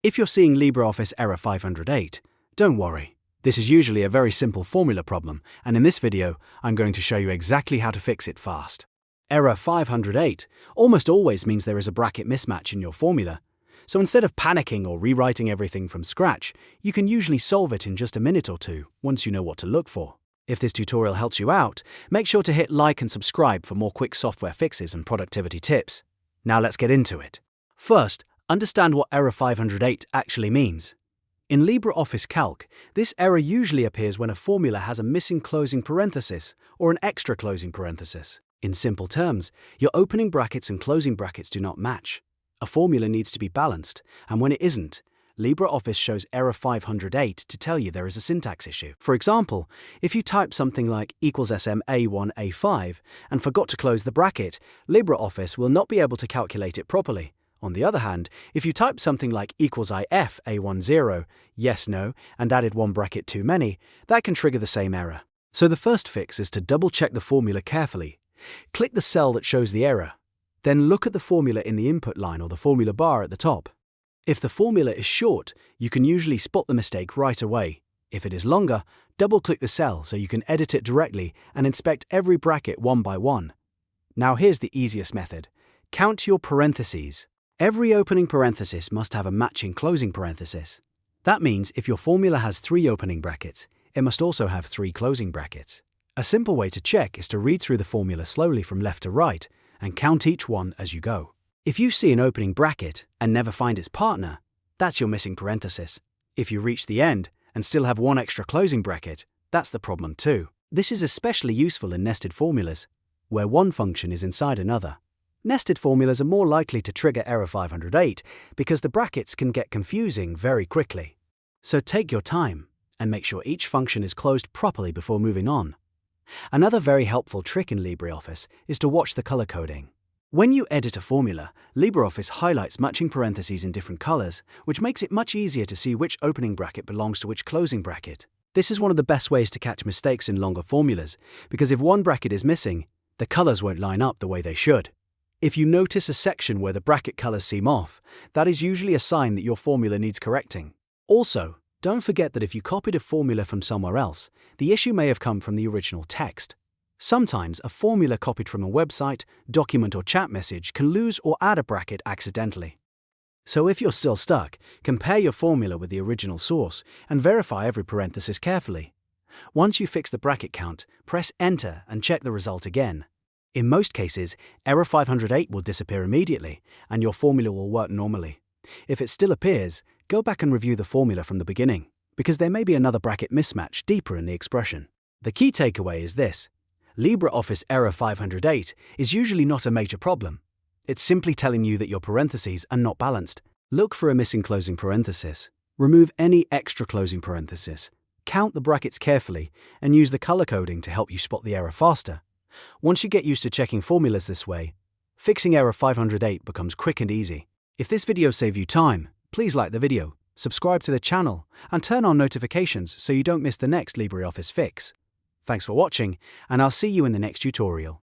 If you're seeing LibreOffice Error 508, don't worry. This is usually a very simple formula problem, and in this video, I'm going to show you exactly how to fix it fast. Error 508 almost always means there is a bracket mismatch in your formula. So instead of panicking or rewriting everything from scratch, you can usually solve it in just a minute or two once you know what to look for. If this tutorial helps you out, make sure to hit like and subscribe for more quick software fixes and productivity tips. Now let's get into it. First, understand what Error 508 actually means. In LibreOffice Calc, this error usually appears when a formula has a missing closing parenthesis or an extra closing parenthesis. In simple terms, your opening brackets and closing brackets do not match. A formula needs to be balanced, and when it isn't, LibreOffice shows Error 508 to tell you there is a syntax issue. For example, if you type something like =SM_A1=A5 and forgot to close the bracket, LibreOffice will not be able to calculate it properly. On the other hand, if you type something like =IF=A10, yes/no, and added one bracket too many, that can trigger the same error. So the first fix is to double-check the formula carefully. Click the cell that shows the error. Then look at the formula in the input line or the formula bar at the top. If the formula is short, you can usually spot the mistake right away. If it is longer, double-click the cell so you can edit it directly and inspect every bracket one by one. Now here's the easiest method. Count your parentheses. Every opening parenthesis must have a matching closing parenthesis. That means if your formula has 3 opening brackets, it must also have 3 closing brackets. A simple way to check is to read through the formula slowly from left to right and count each one as you go. If you see an opening bracket and never find its partner, that's your missing parenthesis. If you reach the end and still have one extra closing bracket, that's the problem too. This is especially useful in nested formulas, where one function is inside another. Nested formulas are more likely to trigger Error 508 because the brackets can get confusing very quickly. So take your time and make sure each function is closed properly before moving on. Another very helpful trick in LibreOffice is to watch the color coding. When you edit a formula, LibreOffice highlights matching parentheses in different colors, which makes it much easier to see which opening bracket belongs to which closing bracket. This is one of the best ways to catch mistakes in longer formulas, because if one bracket is missing, the colors won't line up the way they should. If you notice a section where the bracket colors seem off, that is usually a sign that your formula needs correcting. Also, don't forget that if you copied a formula from somewhere else, the issue may have come from the original text. Sometimes a formula copied from a website, document or chat message can lose or add a bracket accidentally. So if you're still stuck, compare your formula with the original source and verify every parenthesis carefully. Once you fix the bracket count, press Enter and check the result again. In most cases, Error 508 will disappear immediately and your formula will work normally. If it still appears, go back and review the formula from the beginning, because there may be another bracket mismatch deeper in the expression. The key takeaway is this. LibreOffice Error 508 is usually not a major problem. It's simply telling you that your parentheses are not balanced. Look for a missing closing parenthesis. Remove any extra closing parenthesis. Count the brackets carefully and use the color coding to help you spot the error faster. Once you get used to checking formulas this way, fixing Error 508 becomes quick and easy. If this video saved you time, please like the video, subscribe to the channel, and turn on notifications so you don't miss the next LibreOffice fix. Thanks for watching, and I'll see you in the next tutorial.